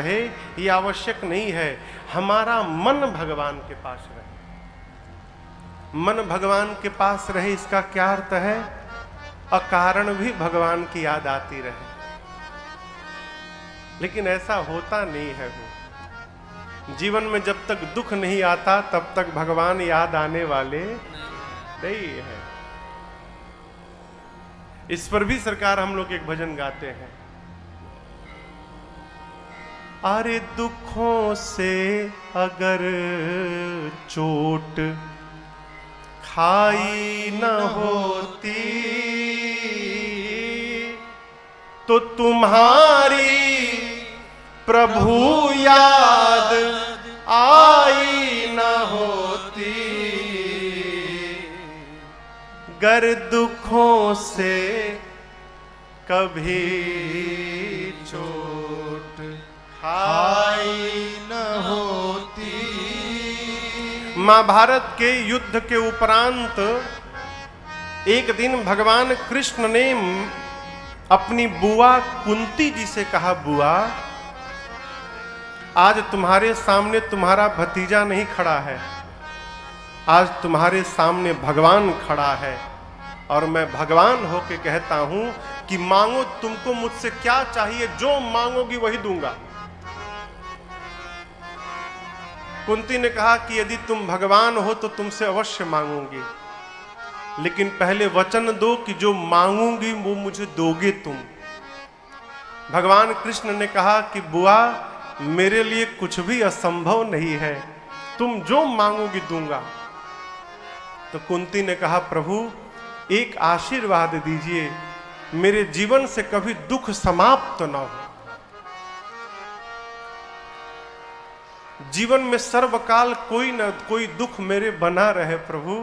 रहे ये आवश्यक नहीं है। हमारा मन भगवान के पास रहे। मन भगवान के पास रहे इसका क्या अर्थ है? अकारण भी भगवान की याद आती रहे। लेकिन ऐसा होता नहीं है। जीवन में जब तक दुख नहीं आता तब तक भगवान याद आने वाले नहीं है। इस पर भी सरकार हम लोग एक भजन गाते हैं। अरे दुखों से अगर चोट खाई न होती तो तुम्हारी प्रभु याद आई न होती। गर दुखों से कभी चोट खाई न होती। महाभारत के युद्ध के उपरांत एक दिन भगवान कृष्ण ने अपनी बुआ कुंती जी से कहा, बुआ आज तुम्हारे सामने तुम्हारा भतीजा नहीं खड़ा है, आज तुम्हारे सामने भगवान खड़ा है और मैं भगवान होके कहता हूं कि मांगो, तुमको मुझसे क्या चाहिए, जो मांगोगी वही दूंगा। कुंती ने कहा कि यदि तुम भगवान हो तो तुमसे अवश्य मांगूंगी, लेकिन पहले वचन दो कि जो मांगूंगी वो मुझे दोगे तुम। भगवान कृष्ण ने कहा कि बुआ मेरे लिए कुछ भी असंभव नहीं है, तुम जो मांगोगी दूंगा। तो कुंती ने कहा, प्रभु एक आशीर्वाद दीजिए, मेरे जीवन से कभी दुख समाप्त न हो, जीवन में सर्वकाल कोई न कोई दुख मेरे बना रहे प्रभु।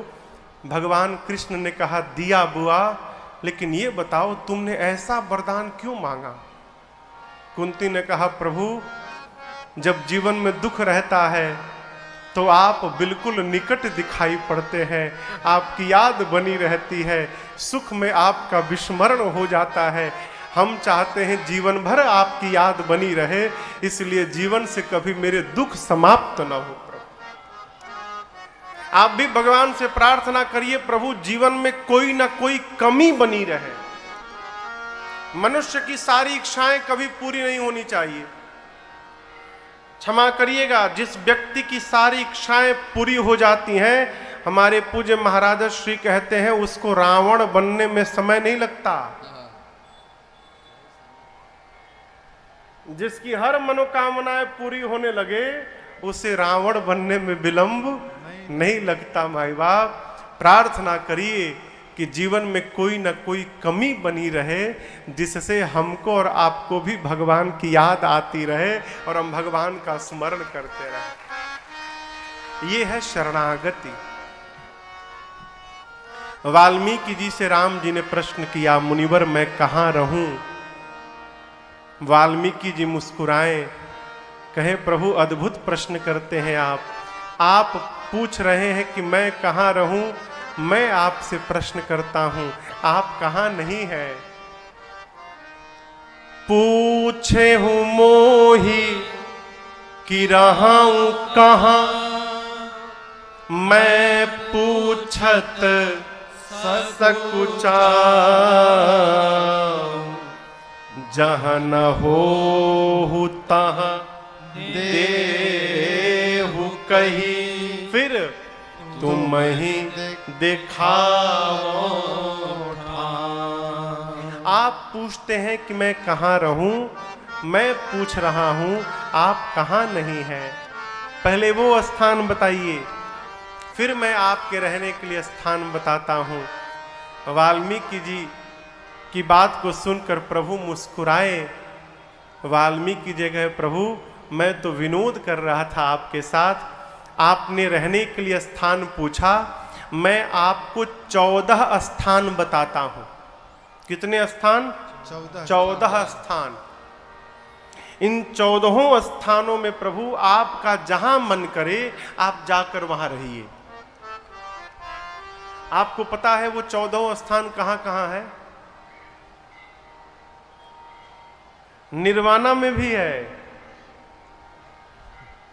भगवान कृष्ण ने कहा, दिया बुआ, लेकिन ये बताओ तुमने ऐसा वरदान क्यों मांगा? कुंती ने कहा, प्रभु जब जीवन में दुख रहता है तो आप बिल्कुल निकट दिखाई पड़ते हैं, आपकी याद बनी रहती है, सुख में आपका विस्मरण हो जाता है। हम चाहते हैं जीवन भर आपकी याद बनी रहे, इसलिए जीवन से कभी मेरे दुख समाप्त न हो। प्रभु आप भी भगवान से प्रार्थना करिए, प्रभु जीवन में कोई ना कोई कमी बनी रहे। मनुष्य की सारी इच्छाएं कभी पूरी नहीं होनी चाहिए। क्षमा करिएगा, जिस व्यक्ति की सारी इच्छाएं पूरी हो जाती हैं, हमारे पूज्य महाराज श्री कहते हैं उसको रावण बनने में समय नहीं लगता। जिसकी हर मनोकामनाएं पूरी होने लगे उसे रावण बनने में विलंब नहीं लगता। माई बाप प्रार्थना करिए कि जीवन में कोई ना कोई कमी बनी रहे, जिससे हमको और आपको भी भगवान की याद आती रहे और हम भगवान का स्मरण करते रहे। ये है शरणागति। वाल्मीकि जी से राम जी ने प्रश्न किया, मुनिवर मैं कहां रहूं? वाल्मीकि जी मुस्कुराए, कहे प्रभु अद्भुत प्रश्न करते हैं आप पूछ रहे हैं कि मैं कहां रहूं, मैं आपसे प्रश्न करता हूं, आप कहां नहीं है? पूछे हूं मोही कि रहाऊं कहां, मैं पूछत सकुचा, जहां न हो तहां देहु कहीं, फिर तुम ही दिखाओ। आप पूछते हैं कि मैं कहां रहूं, मैं पूछ रहा हूं आप कहां नहीं हैं। पहले वो स्थान बताइए, फिर मैं आपके रहने के लिए स्थान बताता हूं। वाल्मीकि जी की बात को सुनकर प्रभु मुस्कुराए। वाल्मीकि जी कहे, प्रभु मैं तो विनोद कर रहा था आपके साथ, आपने रहने के लिए स्थान पूछा, मैं आपको 14 स्थान बताता हूं। कितने स्थान? 14 स्थान। इन 14 स्थानों में प्रभु आपका जहां मन करे आप जाकर वहां रहिए। आपको पता है वो 14 स्थान कहां कहां है? निर्वाणा में भी है,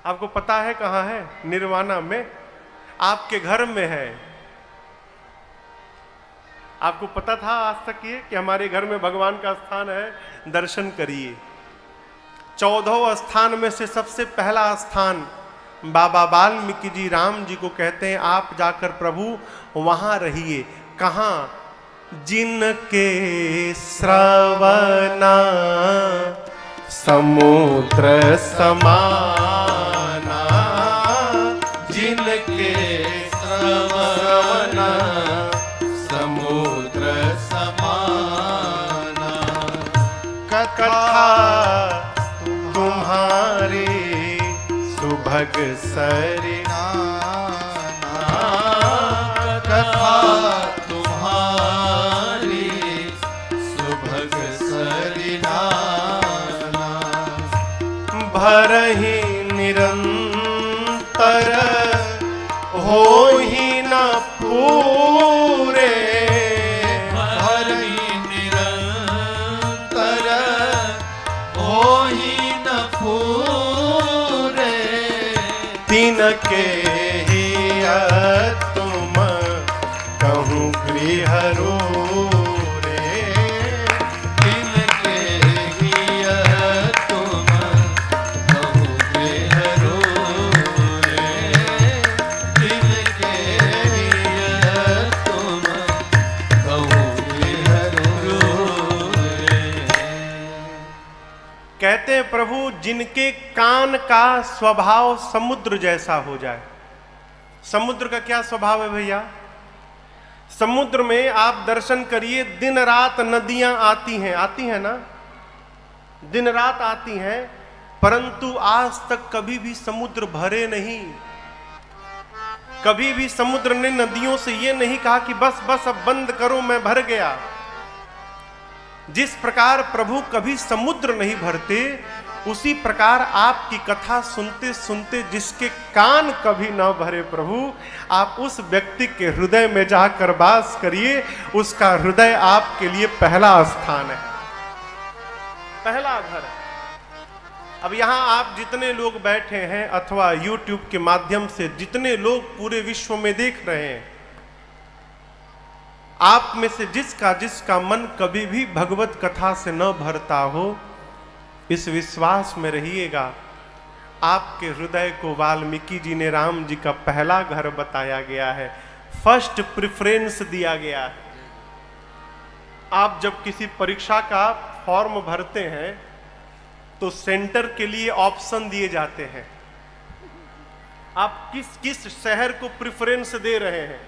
आपको पता है कहाँ है? निर्वाणा में, आपके घर में है। आपको पता था आज तक ये कि हमारे घर में भगवान का स्थान है? दर्शन करिए। 14 स्थान में से सबसे पहला स्थान बाबा वाल्मीकि जी राम जी को कहते हैं आप जाकर प्रभु वहां रहिए। कहाँ? जिनके श्रवणा समुद्र समाना, जिनके श्रवणा समुद्र समाना, कथा तुम्हारी सुभग सरिनाना, कथा तुम्हारी सुभग सरिनाना, भरहि निरंतर हो ही न पूरे, भरहि निरंतर हो ही न पूरे, तिनके ही तुम कहूँ गृह रे, तिनके ही तुम कहूँ गृह रे, तिनके ही तुम कहूँ गृह रे। कहते हैं प्रभु जिनके कान का स्वभाव समुद्र जैसा हो जाए। समुद्र का क्या स्वभाव है भैया? समुद्र में आप दर्शन करिए, दिन रात नदियां आती हैं ना, दिन रात आती हैं, परंतु आज तक कभी भी समुद्र भरे नहीं। कभी भी समुद्र ने नदियों से यह नहीं कहा कि बस बस अब बंद करो मैं भर गया। जिस प्रकार प्रभु कभी समुद्र नहीं भरते, उसी प्रकार आपकी कथा सुनते सुनते जिसके कान कभी ना भरे प्रभु, आप उस व्यक्ति के हृदय में जाकर वास करिए। उसका हृदय आपके लिए पहला स्थान है, पहला घर है। अब यहां आप जितने लोग बैठे हैं अथवा YouTube के माध्यम से जितने लोग पूरे विश्व में देख रहे हैं, आप में से जिसका मन कभी भी भगवत कथा से न भरता हो, इस विश्वास में रहिएगा आपके हृदय को वाल्मीकि जी ने राम जी का पहला घर बताया गया है, फर्स्ट प्रेफरेंस दिया गया है। आप जब किसी परीक्षा का फॉर्म भरते हैं तो सेंटर के लिए ऑप्शन दिए जाते हैं। आप किस किस शहर को प्रेफरेंस दे रहे हैं,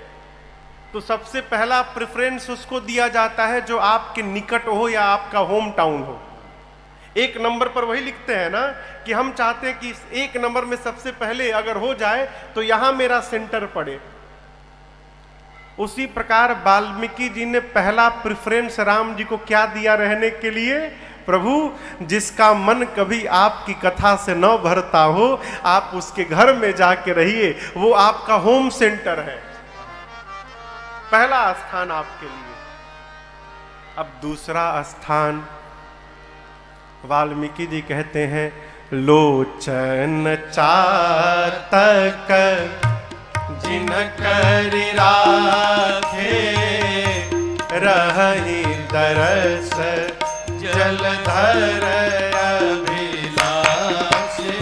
तो सबसे पहला प्रेफरेंस उसको दिया जाता है जो आपके निकट हो या आपका होम टाउन हो। एक नंबर पर वही लिखते हैं ना कि हम चाहते हैं कि एक नंबर में सबसे पहले अगर हो जाए तो यहां मेरा सेंटर पड़े। उसी प्रकार वाल्मीकि जी ने पहला प्रेफरेंस राम जी को क्या दिया रहने के लिए? प्रभु जिसका मन कभी आपकी कथा से न भरता हो, आप उसके घर में जाके रहिए, वो आपका होम सेंटर है, पहला स्थान आपके लिए। अब दूसरा स्थान वाल्मीकि जी कहते हैं, लोचन चातक जिनकर राखे, रहि दरस जलधर अभिलाषे,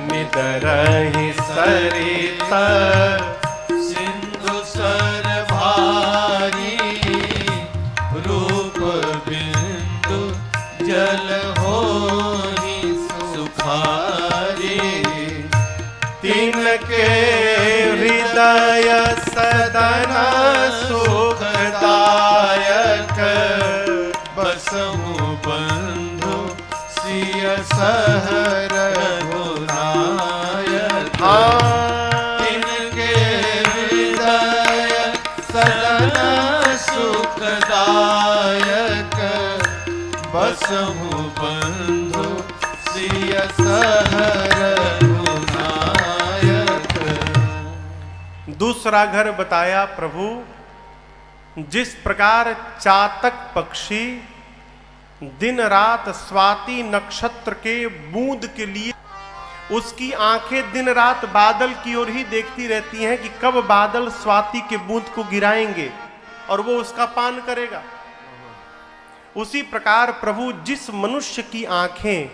निदरहि सरित सिंधु सर भारी, रूप बिंदु जल होहि सुखारी, तिनके हृदय सदन सुखदायक, बसहु बंधु सिय सहर रघुनायक, तिनके हृदय सदन सुखदायक, बसहु बंधु सिय सहर रघुनायक। दूसरा घर बताया प्रभु, जिस प्रकार चातक पक्षी दिन रात स्वाति नक्षत्र के बूंद के लिए उसकी आंखें दिन रात बादल की ओर ही देखती रहती हैं कि कब बादल स्वाति के बूंद को गिराएंगे और वो उसका पान करेगा। उसी प्रकार प्रभु जिस मनुष्य की आंखें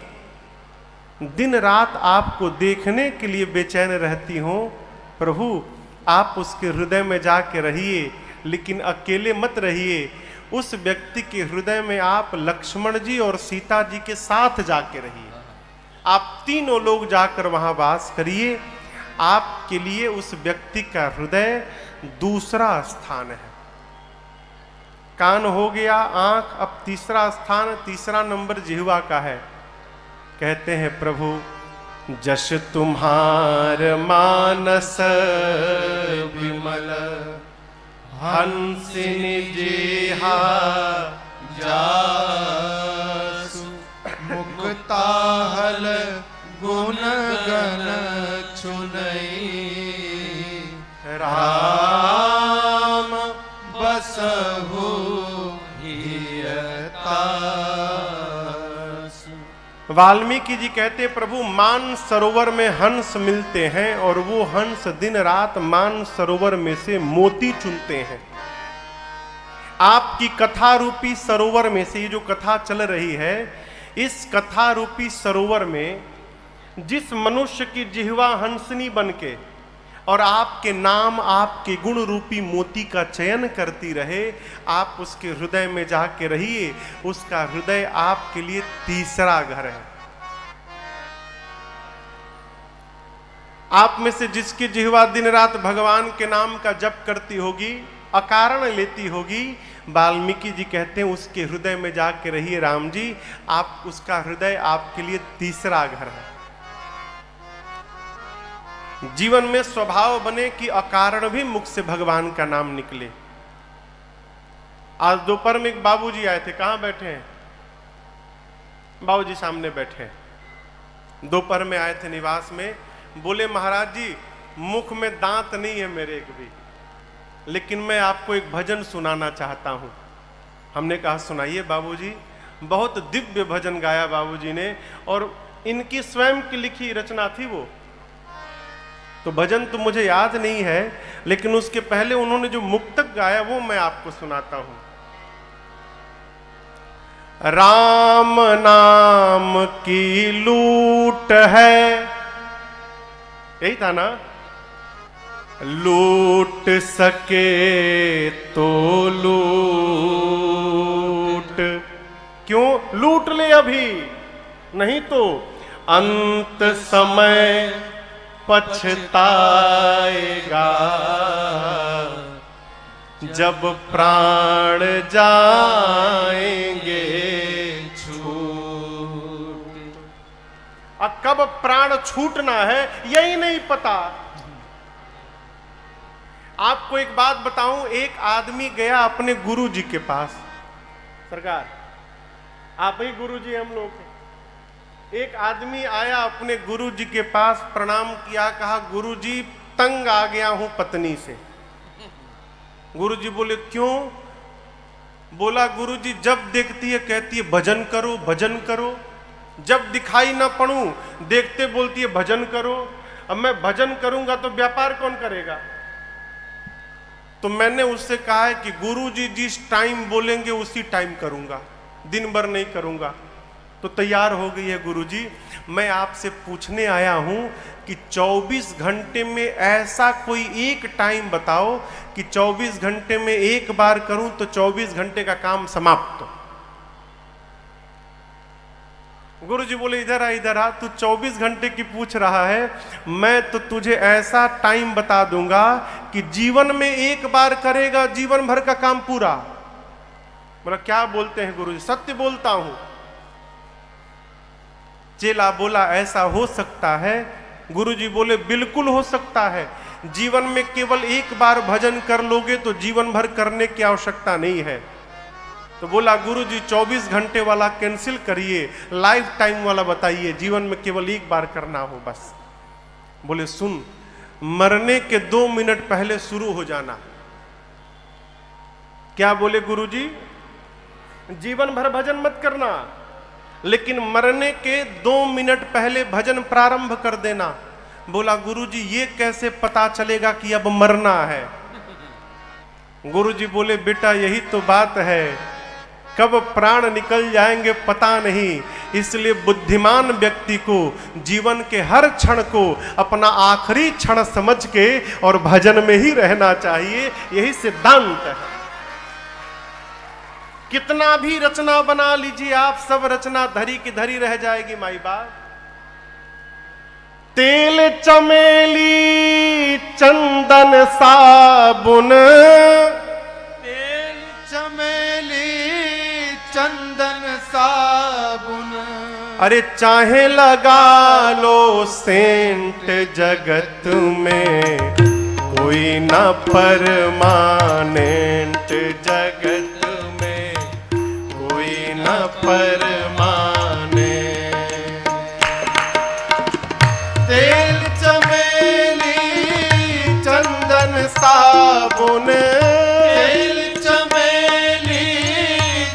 दिन रात आपको देखने के लिए बेचैन रहती हों, प्रभु आप उसके हृदय में जाके रहिए, लेकिन अकेले मत रहिए। उस व्यक्ति के हृदय में आप लक्ष्मण जी और सीता जी के साथ जाके रहिए। आप तीनों लोग जाकर वहां वास करिए। आपके लिए उस व्यक्ति का हृदय दूसरा स्थान है। कान हो गया, आंख, अब तीसरा स्थान, तीसरा नंबर जिह्वा का है। कहते हैं प्रभु, जश तुम्हार मानस विमल हंसिनी जेहा जासु मुक्ताहल गुण गण चुनई राम बसहु हियतासु। वाल्मीकि जी कहते प्रभु मान सरोवर में हंस मिलते हैं और वो हंस दिन रात मान सरोवर में से मोती चुनते हैं। आपकी कथा रूपी सरोवर में से, ये जो कथा चल रही है, इस कथा रूपी सरोवर में जिस मनुष्य की जिह्वा हंसनी बनके और आपके नाम, आपके गुण रूपी मोती का चयन करती रहे, आप उसके हृदय में जाके रहिए। उसका हृदय आपके लिए तीसरा घर है। आप में से जिसकी जिह्वा दिन रात भगवान के नाम का जप करती होगी, अकारण लेती होगी, वाल्मीकि जी कहते हैं उसके हृदय में जाके रहिए राम जी। आप, उसका हृदय आपके लिए तीसरा घर है। जीवन में स्वभाव बने कि अकारण भी मुख से भगवान का नाम निकले। आज दोपहर में एक बाबूजी आए थे। कहां बैठे हैं बाबूजी? सामने बैठे हैं। दोपहर में आए थे निवास में। बोले महाराज जी, मुख में दांत नहीं है मेरे एक भी, लेकिन मैं आपको एक भजन सुनाना चाहता हूं। हमने कहा सुनाइए बाबूजी। बहुत दिव्य भजन गाया बाबूजी ने, और इनकी स्वयं की लिखी रचना थी वो। तो भजन तो मुझे याद नहीं है, लेकिन उसके पहले उन्होंने जो मुक्तक गाया वो मैं आपको सुनाता हूं। राम नाम की लूट है, यही था ना? लूट सके तो लूट, क्यों लूट ले अभी, नहीं तो अंत समय पछताएगा, जब प्राण जाएंगे छूट। अब कब प्राण छूटना है यही नहीं पता। आपको एक बात बताऊं, एक आदमी गया अपने गुरु जी के पास। सरकार, आप ही गुरु जी हम लोग। एक आदमी आया अपने गुरु जी के पास, प्रणाम किया, कहा गुरु जी तंग आ गया हूं पत्नी से। गुरु जी बोले क्यों? बोला गुरु जी जब देखती है कहती है भजन करो भजन करो, जब दिखाई ना पड़ूं देखते बोलती है भजन करो। अब मैं भजन करूंगा तो व्यापार कौन करेगा? तो मैंने उससे कहा है कि गुरु जी जिस टाइम बोलेंगे उसी टाइम करूंगा, दिन भर नहीं करूंगा। तो तैयार हो गई है गुरुजी। मैं आपसे पूछने आया हूं कि 24 घंटे में ऐसा कोई एक टाइम बताओ कि 24 घंटे में एक बार करूं तो 24 घंटे का काम समाप्त। गुरुजी बोले इधर आ, तू 24 घंटे की पूछ रहा है, मैं तो तुझे ऐसा टाइम बता दूंगा कि जीवन में एक बार करेगा जीवन भर का काम पूरा। बोला क्या बोलते हैं गुरुजी? सत्य बोलता हूं। चेला बोला ऐसा हो सकता है? गुरुजी बोले बिल्कुल हो सकता है। जीवन में केवल एक बार भजन कर लोगे तो जीवन भर करने की आवश्यकता नहीं है। तो बोला गुरुजी 24 घंटे वाला कैंसिल करिए, लाइफ टाइम वाला बताइए, जीवन में केवल एक बार करना हो बस। बोले सुन, मरने के 2 मिनट पहले शुरू हो जाना। क्या बोले गुरुजी? जीवन भर भजन मत करना, लेकिन मरने के 2 मिनट पहले भजन प्रारंभ कर देना। बोला गुरुजी ये कैसे पता चलेगा कि अब मरना है? गुरुजी बोले बेटा यही तो बात है, कब प्राण निकल जाएंगे पता नहीं, इसलिए बुद्धिमान व्यक्ति को जीवन के हर क्षण को अपना आखिरी क्षण समझ के और भजन में ही रहना चाहिए। यही सिद्धांत है। कितना भी रचना बना लीजिए आप, सब रचना धरी की धरी रह जाएगी माई बाप। तेल चमेली चंदन साबुन, तेल चमेली चंदन साबुन, अरे चाहे लगा लो सेंट, जगत में कोई ना परमानेंट, जगत में कोई ना परमानेंट। तेल चमेली चंदन साबुन, तेल चमेली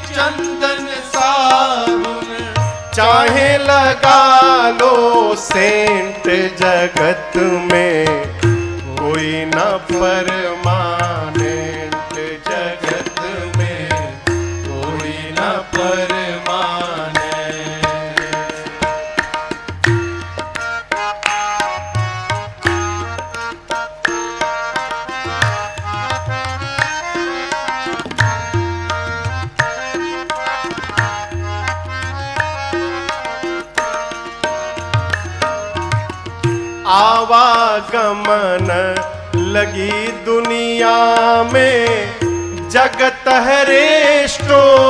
चंदन साबुन, चाहे लगा लो सेंट, जगत में कोई ना परमानेंट, जगत में कोई ना परमानेंट। आवागमन लगी दुनिया में, जगत है रेस्टोरेंट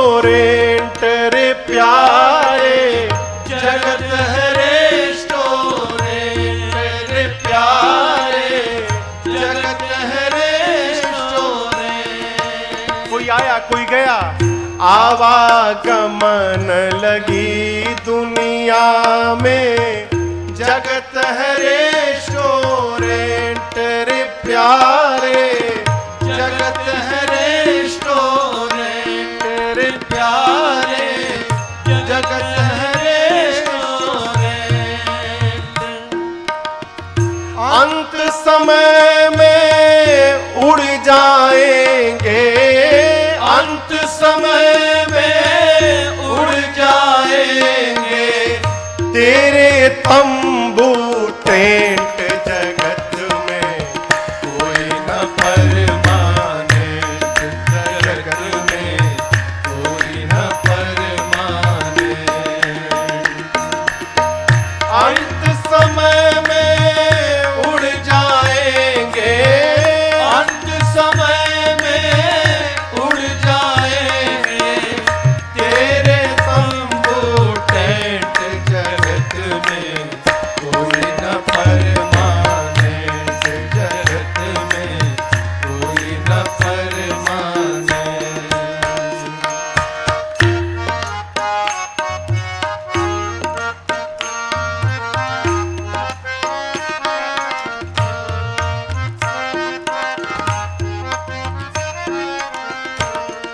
रे प्यारे, जगत है रेस्टोरेंट रे प्यारे, जगत है रेस्टोरेंट। कोई आया कोई गया, आवागमन लगी दुनिया में, जगत है रेस्टोरेंट रे प्यारे, जगत है रेस्टोरेंट रे प्यारे, जगत है रेस्टोरेंट। अंत समय में उड़ जाएंगे, अंत समय में उड़ जाएंगे तेरे तंबू टेंट, जगत में कोई न परमानेंट, जगत में कोई न परमानेंट। अंत समय में उड़ जाएंगे, अंत समय में उड़ जाएंगे तेरे तंबू टेंट, जगत में कोई न परमानेंट, जगत में कोई न परमानेंट।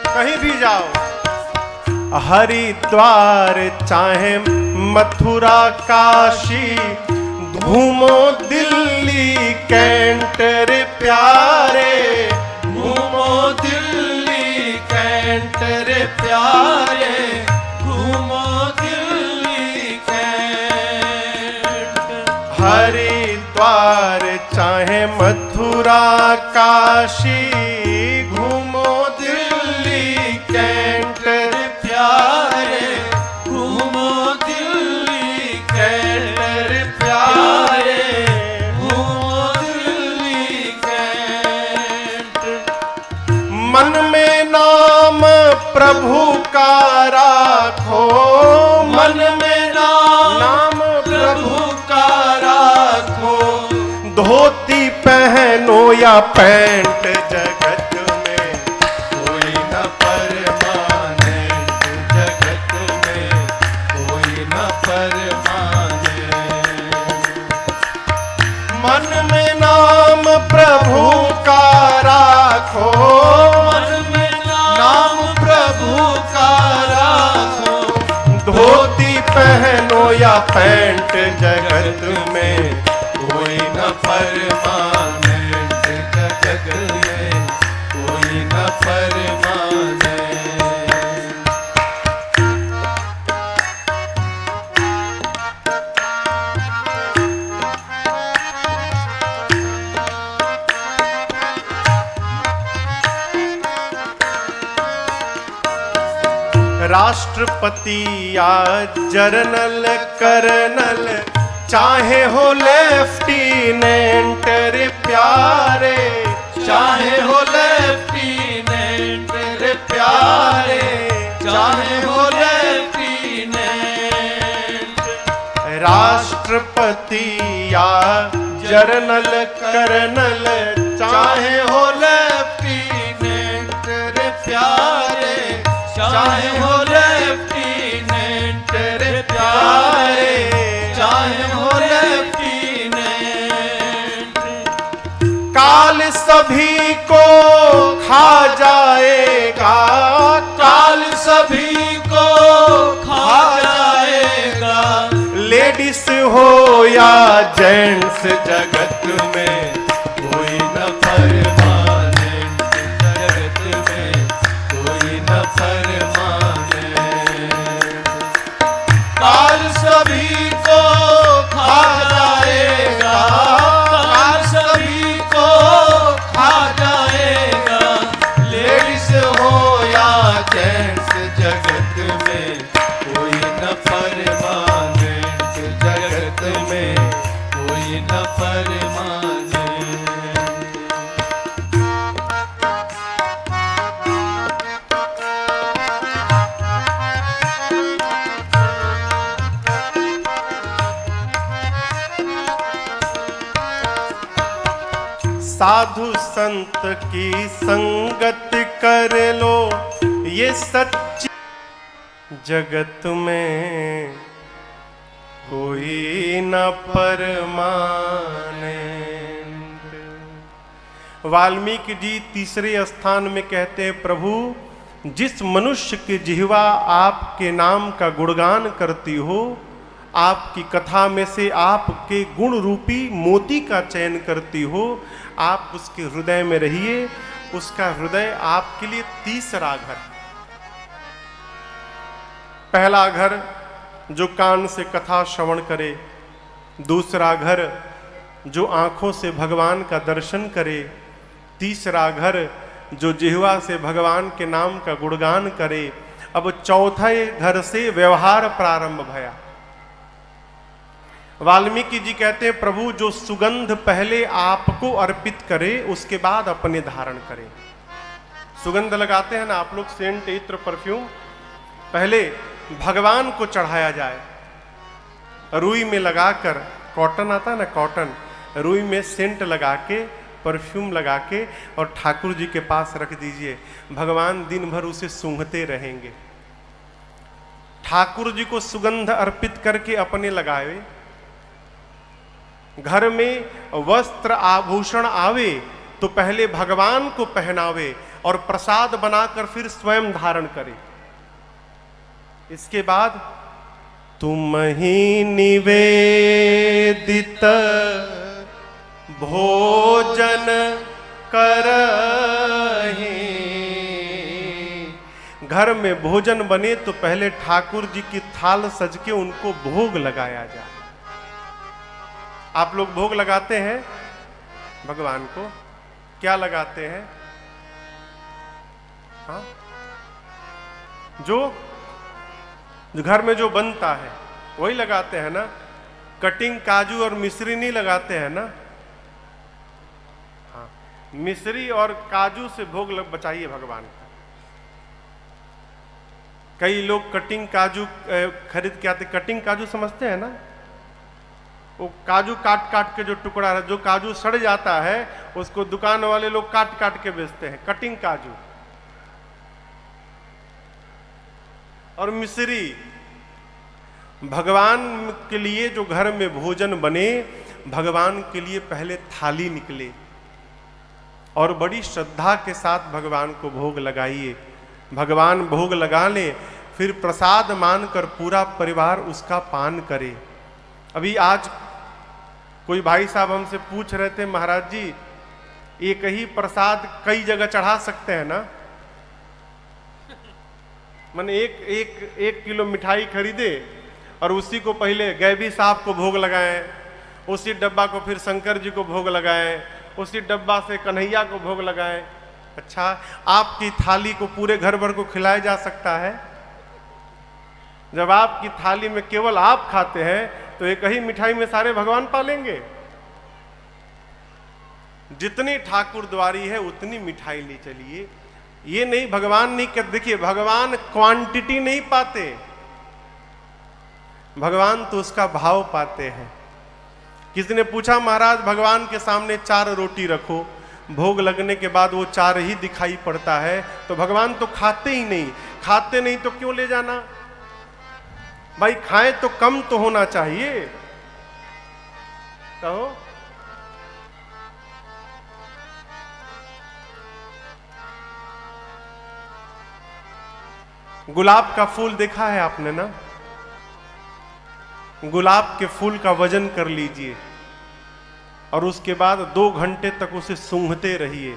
कहीं भी जाओ, हरिद्वार चाहे मथुरा काशी, घूमो दिल्ली कैंट रे प्यारे, घूमो दिल्ली कैंट रे प्यारे, घूमो दिल्ली कैंट। हरिद्वार चाहे मथुरा काशी, घूमो दिल्ली कैंट रे प्यारे, घूमो दिल्ली कैंट रे प्यारे, घूमो दिल्ली कैंट। मन में नाम प्रभु का राखो, मन में नाम प्रभु का राखो, धोती पहनो या पैंट, जगत में कोई न परमानेंट, जगत में कोई न परमानेंट। मन में नाम प्रभु का राखो, मन में नाम प्रभु का राखो, धोती पैंट जगत में, कोई न परमानेंट जगत में, कोई न परमानेंट। राष्ट्रपति या जर्नल कर्नल, चाहे हो लेफ्टिनेंट रे प्यारे, चाहे हो लेफ्टिनेंट रे प्यारे, चाहे हो लेफ्टिनेंट। राष्ट्रपति या जर्नल कर्नल, चाहे हो लेफ्टिनेंट रे प्यारे, चाहे हो लेफ्टिनेंट रे प्यारे, चाहे हो लेफ्टिनेंट। काल सभी को खा जाएगा, काल सभी को खा जाएगा, लेडीज हो या जेंट्स जगत में कोई न परमानेंट, जगत में कोई न परमानेंट। काल सभी को खा जाएगा, काल सभी को खा जाएगा, लेडीज हो या जेंट्स जगत में कोई न परमानेंट, जगत में कोई न परमानेंट। साधु संत की संगत कर लो, ये सच्ची जगत में कोई न परमानेंट। वाल्मीकि जी तीसरे स्थान में कहते हैं, प्रभु जिस मनुष्य की जिह्वा आपके नाम का गुणगान करती हो, आपकी कथा में से आपके गुण रूपी मोती का चयन करती हो, आप उसके हृदय में रहिए। उसका हृदय आपके लिए तीसरा घर। पहला घर जो कान से कथा श्रवण करे, दूसरा घर जो आंखों से भगवान का दर्शन करे, तीसरा घर जो जिह्वा से भगवान के नाम का गुणगान करे। अब चौथे घर से व्यवहार प्रारंभ भया। वाल्मीकि जी कहते हैं, प्रभु जो सुगंध पहले आपको अर्पित करे, उसके बाद अपने धारण करे। सुगंध लगाते हैं ना आप लोग, सेंट, इत्र, परफ्यूम, पहले भगवान को चढ़ाया जाए। रुई में लगाकर, कॉटन आता है ना, कॉटन, रुई में सेंट लगा के, परफ्यूम लगा के और ठाकुर जी के पास रख दीजिए। भगवान दिन भर उसे सूंघते रहेंगे। ठाकुर जी को सुगंध अर्पित करके अपने लगावे। घर में वस्त्र आभूषण आवे तो पहले भगवान को पहनावे और प्रसाद बनाकर फिर स्वयं धारण करे। इसके बाद तुम ही निवेदित भोजन करहि। घर में भोजन बने तो पहले ठाकुर जी की थाल सज के उनको भोग लगाया जाए। आप लोग भोग लगाते हैं भगवान को, क्या लगाते हैं? हाँ, जो घर में जो बनता है वही लगाते हैं ना। कटिंग काजू और मिश्री नहीं लगाते हैं ना। हाँ, मिश्री और काजू से भोग बचाइए भगवान का। कई लोग कटिंग काजू खरीद के आते। कटिंग काजू समझते हैं ना, वो काजू काट काट के जो टुकड़ा है, जो काजू सड़ जाता है उसको दुकान वाले लोग काट काट के बेचते हैं, कटिंग काजू। और मिश्री, भगवान के लिए जो घर में भोजन बने, भगवान के लिए पहले थाली निकले और बड़ी श्रद्धा के साथ भगवान को भोग लगाइए। भगवान भोग लगा ले, फिर प्रसाद मानकर पूरा परिवार उसका पान करे। अभी आज कोई भाई साहब हमसे पूछ रहे थे, महाराज जी एक ही प्रसाद कई जगह चढ़ा सकते हैं ना? मैंने एक किलो मिठाई खरीदे और उसी को पहले गैबी साहब को भोग लगाएं, उसी डब्बा को फिर शंकर जी को भोग लगाएं, उसी डब्बा से कन्हैया को भोग लगाएं। अच्छा, आपकी थाली को पूरे घर भर को खिलाया जा सकता है? जब आपकी थाली में केवल आप खाते हैं तो एक ही मिठाई में सारे भगवान पालेंगे? जितनी ठाकुर द्वारी है उतनी मिठाई ले चलिए। ये नहीं, भगवान नहीं कहते। देखिए, भगवान क्वांटिटी नहीं पाते, भगवान तो उसका भाव पाते हैं। किसी ने पूछा, महाराज भगवान के सामने 4 रोटी रखो, भोग लगने के बाद वो 4 ही दिखाई पड़ता है, तो भगवान तो खाते ही नहीं। खाते नहीं तो क्यों ले जाना? भाई खाएं तो कम तो होना चाहिए। कहो गुलाब का फूल देखा है आपने ना? गुलाब के फूल का वजन कर लीजिए और उसके बाद 2 घंटे तक उसे सूंघते रहिए,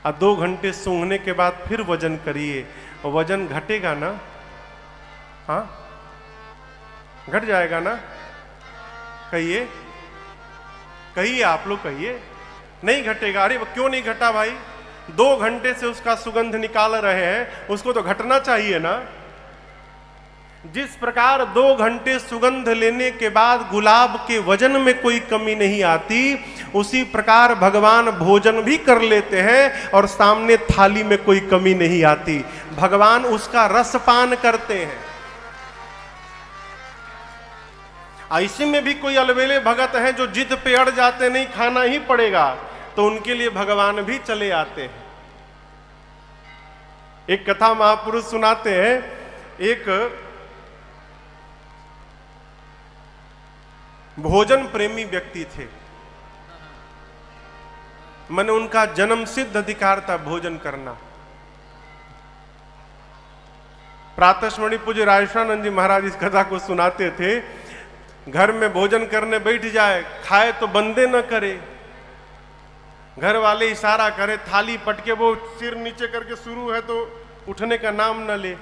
और 2 घंटे सूंघने के बाद फिर वजन करिए, और वजन घटेगा ना? हाँ, घट जाएगा ना? कहिए, कहिए, आप लोग कहिए। नहीं घटेगा। अरे क्यों नहीं घटा भाई? 2 घंटे से उसका सुगंध निकाल रहे हैं, उसको तो घटना चाहिए ना? जिस प्रकार 2 घंटे सुगंध लेने के बाद गुलाब के वजन में कोई कमी नहीं आती, उसी प्रकार भगवान भोजन भी कर लेते हैं और सामने थाली में कोई कमी नहीं आती। भगवान उसका रसपान करते हैं। ऐसे में भी कोई अलबेले भगत हैं जो जिद पे अड़ जाते, नहीं खाना ही पड़ेगा, तो उनके लिए भगवान भी चले आते हैं। एक कथा महापुरुष सुनाते हैं। एक भोजन प्रेमी व्यक्ति थे, मैंने उनका जन्म सिद्ध अधिकार था भोजन करना। प्रातस्मरणि पूज्य राजेश्वरानंद जी महाराज इस कथा को सुनाते थे। घर में भोजन करने बैठ जाए, खाए तो बंदे न करे, घर वाले इशारा करे, थाली पटके वो सिर नीचे करके शुरू है तो उठने का नाम न ले।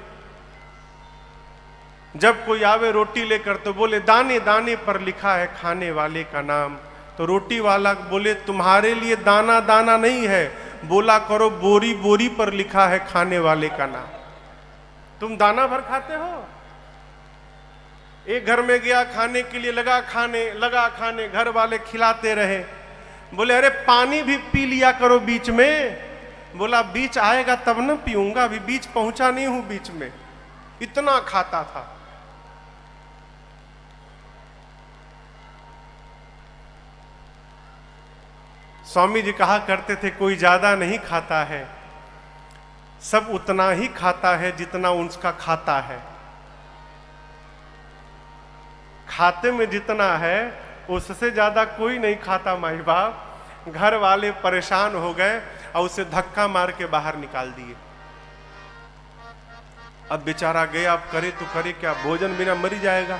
जब कोई आवे रोटी लेकर तो बोले दाने दाने पर लिखा है खाने वाले का नाम। तो रोटी वाला बोले तुम्हारे लिए दाना दाना नहीं है, बोला करो बोरी बोरी पर लिखा है खाने वाले का नाम। तुम दाना भर खाते हो? एक घर में गया खाने के लिए, लगा खाने, घर वाले खिलाते रहे। बोले अरे पानी भी पी लिया करो बीच में। बोला बीच आएगा तब न पीऊंगा, अभी बीच पहुंचा नहीं हूं बीच में। इतना खाता था। स्वामी जी कहा करते थे कोई ज्यादा नहीं खाता है, सब उतना ही खाता है जितना उसका खाता है। खाते में जितना है उससे ज्यादा कोई नहीं खाता। माई बाप घर वाले परेशान हो गए और उसे धक्का मार के बाहर निकाल दिए। अब बेचारा गया, अब करे तो करे क्या, भोजन बिना मर जाएगा।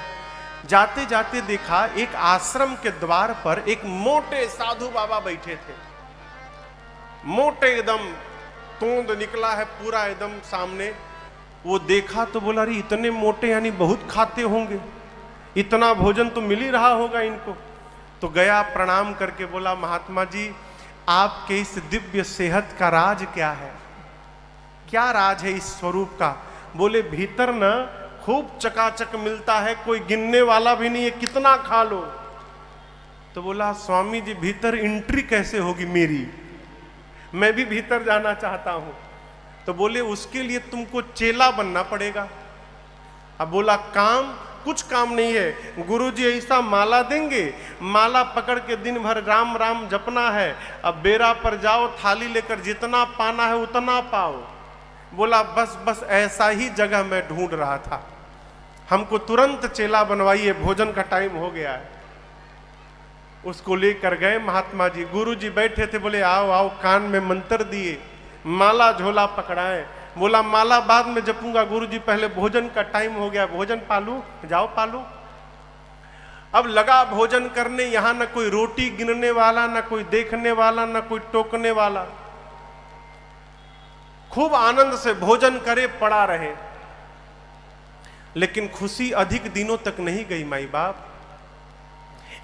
जाते जाते देखा एक आश्रम के द्वार पर एक मोटे साधु बाबा बैठे थे। मोटे एकदम, तोंद निकला है पूरा एकदम सामने। वो देखा तो बोला अरे इतने मोटे यानी बहुत खाते होंगे, इतना भोजन तो मिल ही रहा होगा इनको। तो गया, प्रणाम करके बोला महात्मा जी आपके इस दिव्य सेहत का राज क्या है? क्या राज है इस स्वरूप का? बोले भीतर ना खूब चकाचक मिलता है, कोई गिनने वाला भी नहीं है, कितना खा लो। तो बोला स्वामी जी भीतर एंट्री कैसे होगी मेरी, मैं भी भीतर जाना चाहता हूं। तो बोले उसके लिए तुमको चेला बनना पड़ेगा। अब बोला काम, कुछ काम नहीं है, गुरुजी ऐसा माला देंगे, माला पकड़ के दिन भर राम राम जपना है। अब बेरा पर जाओ, थाली लेकर जितना पाना है उतना पाओ। बोला बस बस ऐसा ही जगह मैं ढूंढ रहा था, हमको तुरंत चेला बनवाइए, भोजन का टाइम हो गया है। उसको लेकर गए महात्मा जी। गुरुजी बैठे थे, बोले आओ आओ, कान में मंत्र दिए, माला झोला पकड़ाए। बोला माला बाद में जपूंगा गुरुजी, पहले भोजन का टाइम हो गया, भोजन पालू, जाओ पालू। अब लगा भोजन करने, यहां न कोई रोटी गिनने वाला, न कोई देखने वाला, न कोई टोकने वाला। खूब आनंद से भोजन करे, पड़ा रहे। लेकिन खुशी अधिक दिनों तक नहीं गई माई बाप।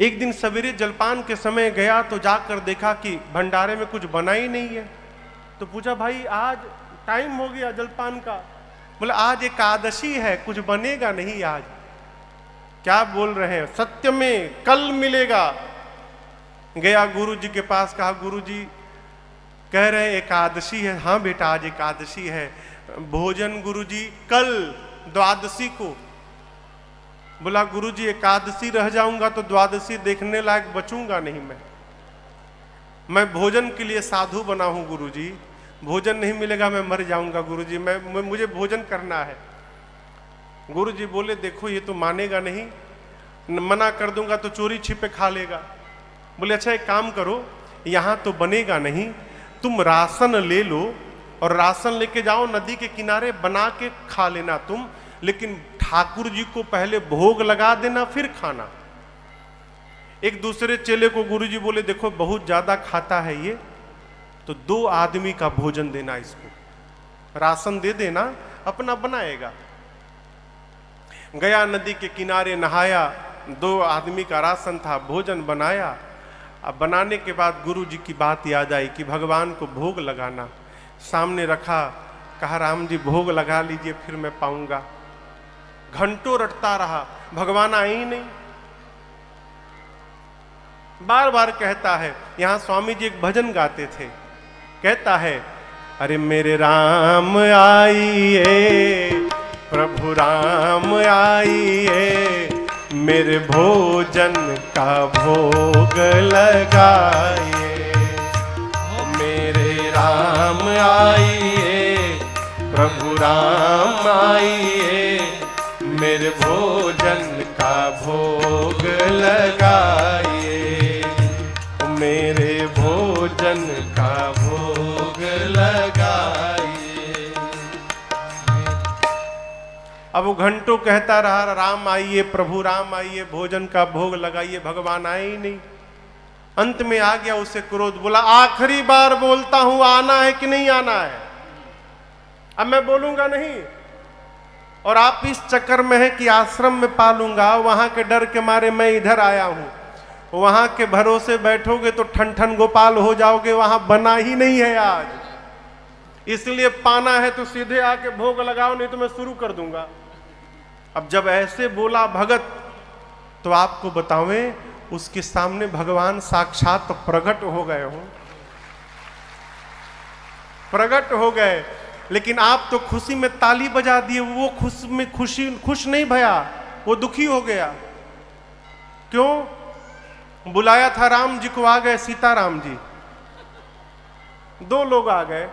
एक दिन सवेरे जलपान के समय गया तो जाकर देखा कि भंडारे में कुछ बना ही नहीं है। तो पूछा, भाई आज टाइम हो गया जलपान का। बोला, आज एकादशी है, कुछ बनेगा नहीं आज। क्या बोल रहे हैं? सत्य में कल मिलेगा। गया गुरु जी के पास, कहा गुरु जी कह रहे एकादशी है। हाँ बेटा, आज एकादशी है। भोजन गुरु जी कल द्वादशी को। बोला, गुरु जी एकादशी रह जाऊंगा तो द्वादशी देखने लायक बचूंगा नहीं। मैं भोजन के लिए साधु बना हूं गुरु जी, भोजन नहीं मिलेगा मैं मर जाऊंगा गुरु जी, मुझे भोजन करना है। गुरु जी बोले, देखो ये तो मानेगा नहीं, मना कर दूंगा तो चोरी छिपे खा लेगा। बोले, अच्छा एक काम करो, यहां तो बनेगा नहीं, तुम राशन ले लो और राशन लेके जाओ, नदी के किनारे बना के खा लेना तुम, लेकिन ठाकुर जी को पहले भोग लगा देना फिर खाना। एक दूसरे चेले को गुरु जी बोले, देखो बहुत ज्यादा खाता है ये, तो 2 आदमी का भोजन देना, इसको राशन दे देना, अपना बनाएगा। गया नदी के किनारे नहाया, 2 आदमी का राशन था, भोजन बनाया। अब बनाने के बाद गुरु जी की बात याद आई कि भगवान को भोग लगाना। सामने रखा, कहा राम जी भोग लगा लीजिए फिर मैं पाऊंगा। घंटों रटता रहा, भगवान आए ही नहीं। बार बार कहता है। यहां स्वामी जी एक भजन गाते थे, कहता है, अरे मेरे राम आइए, प्रभु राम आइए, मेरे भोजन का भोग लगाइए। मेरे राम आइए, प्रभु राम आइए, मेरे भोजन का भोग लगाइए। मेरे भोजन का भोग लगाइए। अब वो घंटों कहता रहा, राम आइए, प्रभु राम आइए, भोजन का भोग लगाइए, भगवान आए ही नहीं। अंत में आ गया उसे क्रोध, बोला आखिरी बार बोलता हूं, आना है कि नहीं आना है? अब मैं बोलूंगा नहीं। और आप इस चक्कर में है कि आश्रम में पालूंगा, वहां के डर के मारे मैं इधर आया हूं। वहां के भरोसे बैठोगे तो ठन ठन गोपाल हो जाओगे, वहां बना ही नहीं है आज। इसलिए पाना है तो सीधे आके भोग लगाओ, नहीं तो मैं शुरू कर दूंगा। अब जब ऐसे बोला भगत, तो आपको बतावें उसके सामने भगवान साक्षात तो प्रकट हो गए हो, प्रकट हो गए। लेकिन आप तो खुशी में ताली बजा दिए, वो खुश नहीं भया, वो दुखी हो गया। क्यों? बुलाया था राम जी को, आ गए सीताराम जी, 2 लोग आ गए।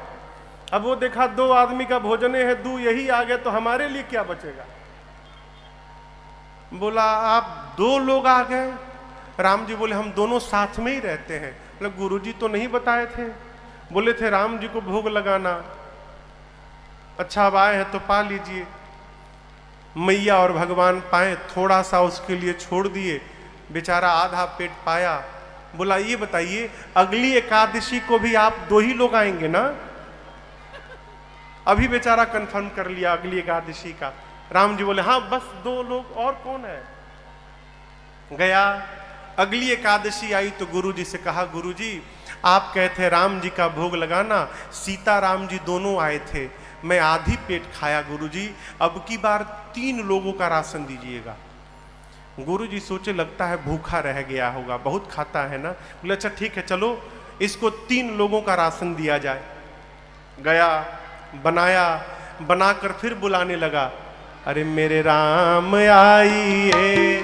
अब वो देखा 2 आदमी का भोजने है, 2 यही आ गए, तो हमारे लिए क्या बचेगा? बोला आप 2 लोग आ गए। राम जी बोले, हम दोनों साथ में ही रहते हैं। बोले, गुरु जी तो नहीं बताए थे, बोले थे राम जी को भोग लगाना। अच्छा अब आए हैं तो पा लीजिए। मैया और भगवान पाए, थोड़ा सा उसके लिए छोड़ दिए, बेचारा आधा पेट पाया। बोला ये बताइए, अगली एकादशी को भी आप 2 ही लोग आएंगे ना? अभी बेचारा कंफर्म कर लिया अगली एकादशी का। राम जी बोले, हाँ बस 2 लोग, और कौन है? गया, अगली एकादशी आई तो गुरु जी से कहा, गुरु जी आप कहते राम जी का भोग लगाना, सीता राम जी दोनों आए थे, मैं आधी पेट खाया गुरु जी, अब की बार 3 लोगों का राशन दीजिएगा। गुरु जी सोचे लगता है भूखा रह गया होगा, बहुत खाता है ना। बोले अच्छा ठीक है, चलो इसको 3 लोगों का राशन दिया जाए। गया, बनाया, बनाकर फिर बुलाने लगा, अरे मेरे राम आइए,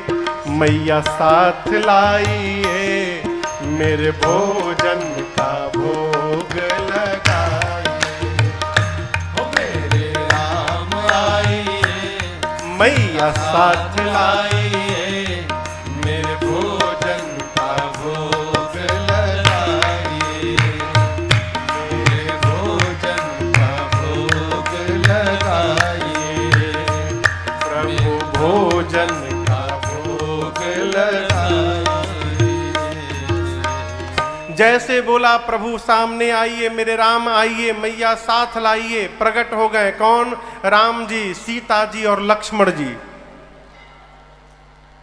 मैया साथ लाइए, मेरे भोजन का भोग लगाइए। ओ मेरे राम आइए, मैया साथ लाइए, मेरे भोजन का भोग लगाइए। मेरे भोजन का भोग लगाइए। प्रभु भोजन का भोग लगाइए। जैसे बोला प्रभु सामने आइए मेरे राम आइए, मैया साथ लाइए, प्रकट हो गए। कौन? राम जी, सीता जी और लक्ष्मण जी।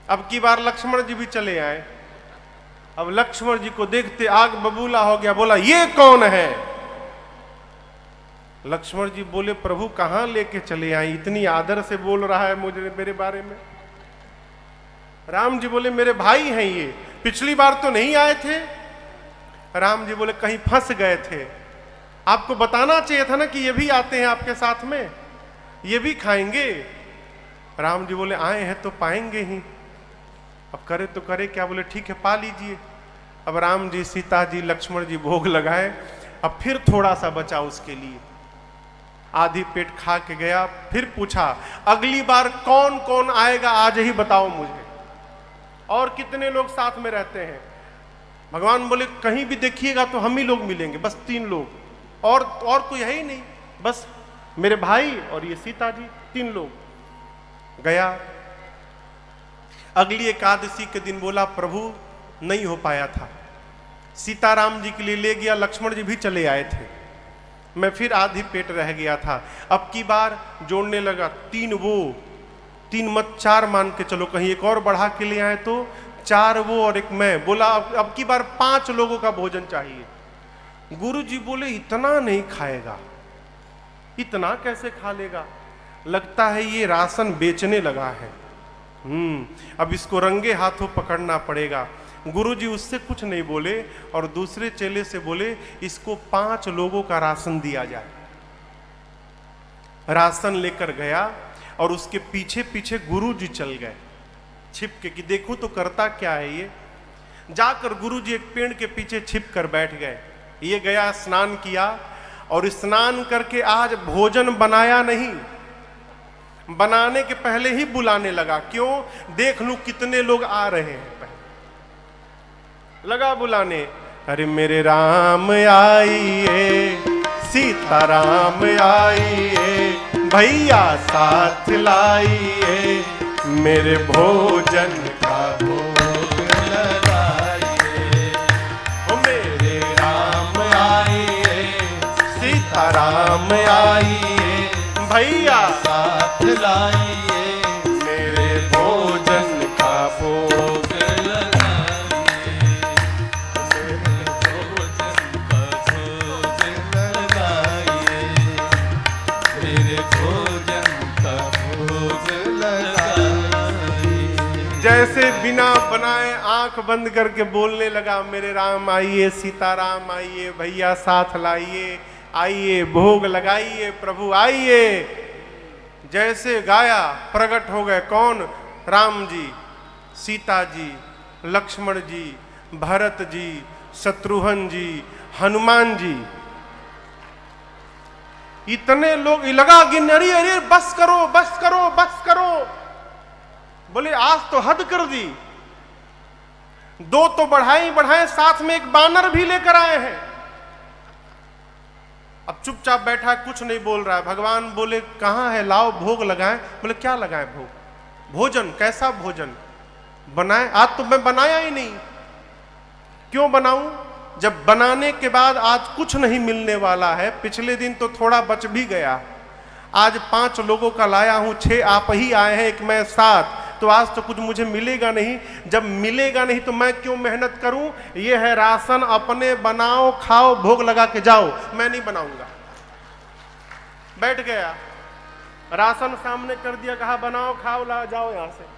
अब की बार लक्ष्मण जी भी चले आए। अब लक्ष्मण जी को देखते आग बबूला हो गया, बोला ये कौन है? लक्ष्मण जी बोले प्रभु कहां लेके चले आए, इतनी आदर से बोल रहा है मुझे मेरे बारे में। राम जी बोले मेरे भाई हैं ये, पिछली बार तो नहीं आए थे। राम जी बोले कहीं फंस गए थे, आपको बताना चाहिए था ना कि ये भी आते हैं आपके साथ में, ये भी खाएंगे। राम जी बोले आए हैं तो पाएंगे ही, अब करे तो करे क्या। बोले ठीक है पा लीजिए। अब राम जी, सीता जी, लक्ष्मण जी भोग लगाए। अब फिर थोड़ा सा बचा उसके लिए, आधी पेट खा के गया। फिर पूछा अगली बार कौन कौन आएगा आज ही बताओ मुझे, और कितने लोग साथ में रहते हैं। भगवान बोले कहीं भी देखिएगा तो हम ही लोग मिलेंगे, बस 3 लोग, और कोई है ही नहीं, बस मेरे भाई और ये सीता जी, 3 लोग। गया अगली एकादशी के दिन बोला प्रभु नहीं हो पाया था, सीताराम जी के लिए ले गया, लक्ष्मण जी भी चले आए थे, मैं फिर आधी पेट रह गया था। अब की बार जोड़ने लगा, 3 वो, 3 मत 4 मान के चलो, कहीं एक और बढ़ा के ले आए तो 4 वो और 1 मैं। बोला अब की बार 5 लोगों का भोजन चाहिए। गुरु जी बोले इतना नहीं खाएगा, इतना कैसे खा लेगा, लगता है ये राशन बेचने लगा है। अब इसको रंगे हाथों पकड़ना पड़ेगा। गुरुजी उससे कुछ नहीं बोले और दूसरे चेले से बोले इसको 5 लोगों का राशन दिया जाए। राशन लेकर गया और उसके पीछे पीछे गुरुजी चल गए छिपके कि देखूं तो करता क्या है ये। जाकर गुरुजी एक पेड़ के पीछे छिप कर बैठ गए। ये गया स्नान किया और स्नान करके आज भोजन बनाया नहीं, बनाने के पहले ही बुलाने लगा। क्यों? देख लूं कितने लोग आ रहे हैं, लगा बुलाने। अरे मेरे राम आइए, सीताराम आइए, भैया साथ लाइए, मेरे भोजन का भोग लगाइए। ओ मेरे राम आइए, सीताराम आइए, भैया साथ लाइए, मेरे भोजन का भोग लगाइए, मेरे भोजन का भोग लगाइए, मेरे भोजन का भोग लगाइए। जैसे बिना बनाए आंख बंद करके बोलने लगा, मेरे राम आइए, सीताराम आइए, भैया साथ लाइए, आइए भोग लगाइए, प्रभु आइए। जैसे गाया प्रकट हो गए। कौन? राम जी, सीता जी, लक्ष्मण जी, भरत जी, शत्रुघ्न जी, हनुमान जी, इतने लोग। लगा गिन, अरे अरे बस करो बस करो बस करो। बोले आज तो हद कर दी, 2 तो बढ़ाए, साथ में एक बानर भी लेकर आए हैं। अब चुपचाप बैठा है, कुछ नहीं बोल रहा है। भगवान बोले कहां है, लाओ भोग लगाएं। बोले क्या लगाएं भोग? भोजन। कैसा भोजन बनाए? आज तो मैं बनाया ही नहीं। क्यों बनाऊं जब बनाने के बाद आज कुछ नहीं मिलने वाला है। पिछले दिन तो थोड़ा बच भी गया, आज 5 लोगों का लाया हूं, 6 आप ही आए हैं, 1 मैं 7, तो आज तो कुछ मुझे मिलेगा नहीं। जब मिलेगा नहीं तो मैं क्यों मेहनत करूं? ये है राशन, अपने बनाओ, खाओ, भोग लगा के जाओ, मैं नहीं बनाऊंगा। बैठ गया, राशन सामने कर दिया, कहा बनाओ खाओ ला जाओ यहां से।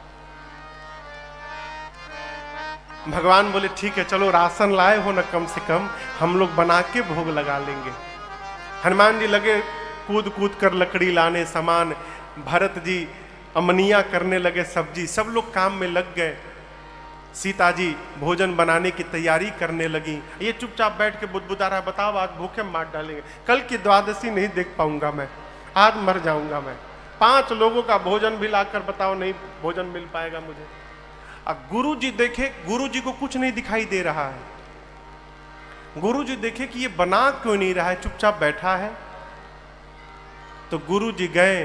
भगवान बोले ठीक है चलो, राशन लाए हो ना, कम से कम हम लोग बना के भोग लगा लेंगे। हनुमान जी लगे कूद कूद कर लकड़ी लाने, सामान। भरत जी अमनिया करने लगे सब्जी, सब लोग काम में लग गए। सीता जी भोजन बनाने की तैयारी करने लगी। ये चुपचाप बैठ के बुदबुदा रहा, बताओ आज भूखे मार डालेंगे, कल की द्वादशी नहीं देख पाऊंगा मैं, आज मर जाऊंगा मैं। 5 लोगों का भोजन भी लाकर बताओ नहीं भोजन मिल पाएगा मुझे। अब गुरु जी देखे, गुरु जी को कुछ नहीं दिखाई दे रहा है। गुरु जी देखे कि ये बना क्यों नहीं रहा है, चुपचाप बैठा है। तो गुरु जी गए,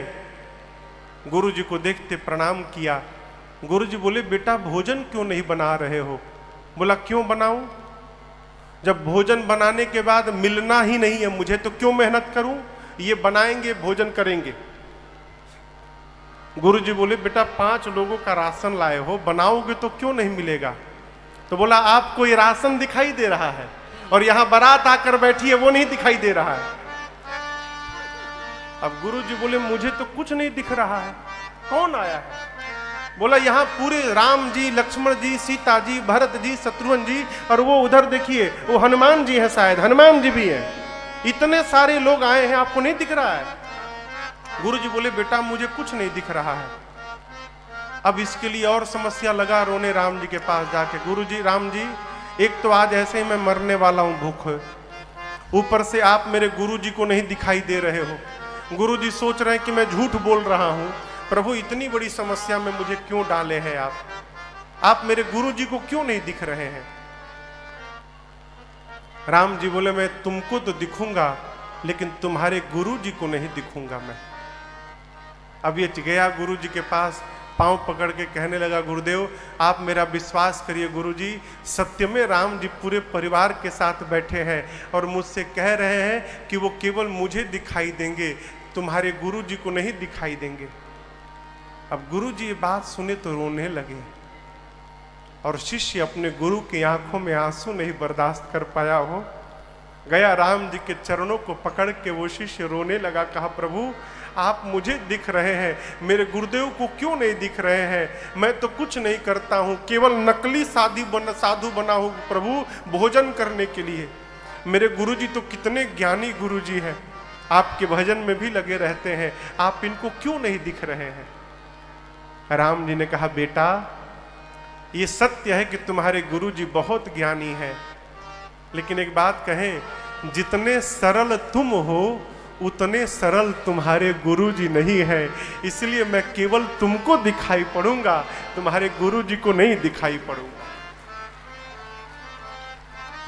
गुरु जी को देखते प्रणाम किया। गुरु जी बोले बेटा भोजन क्यों नहीं बना रहे हो? बोला क्यों बनाऊं? जब भोजन बनाने के बाद मिलना ही नहीं है मुझे तो क्यों मेहनत करूं, ये बनाएंगे भोजन करेंगे। गुरुजी बोले बेटा 5 लोगों का राशन लाए हो, बनाओगे तो क्यों नहीं मिलेगा। तो बोला आपको ये राशन दिखाई दे रहा है और यहां बारात आकर बैठी है वो नहीं दिखाई दे रहा है। अब गुरुजी बोले मुझे तो कुछ नहीं दिख रहा है, कौन आया है। बोला यहाँ पूरे राम जी, लक्ष्मण जी, सीता जी, भरत जी, शत्रुघ्न जी, और वो उधर देखिए वो हनुमान जी हैं, शायद हनुमान जी भी हैं। इतने सारे लोग आए हैं, आपको नहीं दिख रहा है। गुरुजी बोले बेटा मुझे कुछ नहीं दिख रहा है। अब इसके लिए और समस्या लगा रोने राम जी के पास जाके, गुरुजी राम जी एक तो आज ऐसे ही मैं मरने वाला हूं भूख, ऊपर से आप मेरे गुरुजी को नहीं दिखाई दे रहे हो। गुरुजी सोच रहे हैं कि मैं झूठ बोल रहा हूं, प्रभु इतनी बड़ी समस्या में मुझे क्यों डाले हैं आप मेरे गुरुजी को क्यों नहीं दिख रहे हैं। राम जी बोले मैं तुमको तो दिखूंगा लेकिन तुम्हारे गुरुजी को नहीं दिखूंगा मैं। अब ये गया गुरुजी के पास, पांव पकड़ के कहने लगा गुरुदेव आप मेरा विश्वास करिए गुरुजी, सत्य में राम जी पूरे परिवार के साथ बैठे हैं और मुझसे कह रहे हैं कि वो केवल मुझे दिखाई देंगे, तुम्हारे गुरुजी को नहीं दिखाई देंगे। अब गुरुजी ये बात सुने तो रोने लगे और शिष्य अपने गुरु की आंखों में आंसू नहीं बर्दाश्त कर पाया हो, गया राम जी के चरणों को पकड़ के वो शिष्य रोने लगा, कहा प्रभु आप मुझे दिख रहे हैं, मेरे गुरुदेव को क्यों नहीं दिख रहे हैं। मैं तो कुछ नहीं करता हूं, केवल नकली साधु बना हूं प्रभु भोजन करने के लिए। मेरे गुरुजी तो कितने ज्ञानी गुरुजी हैं, आपके भजन में भी लगे रहते हैं, आप इनको क्यों नहीं दिख रहे हैं। राम जी ने कहा बेटा ये सत्य है कि तुम्हारे गुरुजी बहुत ज्ञानी हैं, लेकिन एक बात कहें जितने सरल तुम हो उतने सरल तुम्हारे गुरुजी नहीं है, इसलिए मैं केवल तुमको दिखाई पड़ूंगा, तुम्हारे गुरुजी को नहीं दिखाई पड़ूंगा।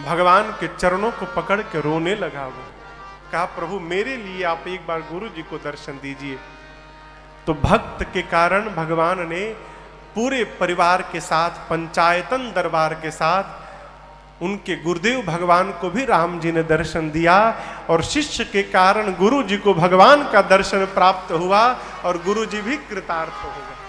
भगवान के चरणों को पकड़ के रोने लगा वो, कहा प्रभु मेरे लिए आप एक बार गुरुजी को दर्शन दीजिए। तो भक्त के कारण भगवान ने पूरे परिवार के साथ पंचायतन दरबार के साथ उनके गुरुदेव भगवान को भी राम जी ने दर्शन दिया और शिष्य के कारण गुरु जी को भगवान का दर्शन प्राप्त हुआ और गुरु जी भी कृतार्थ हो गए।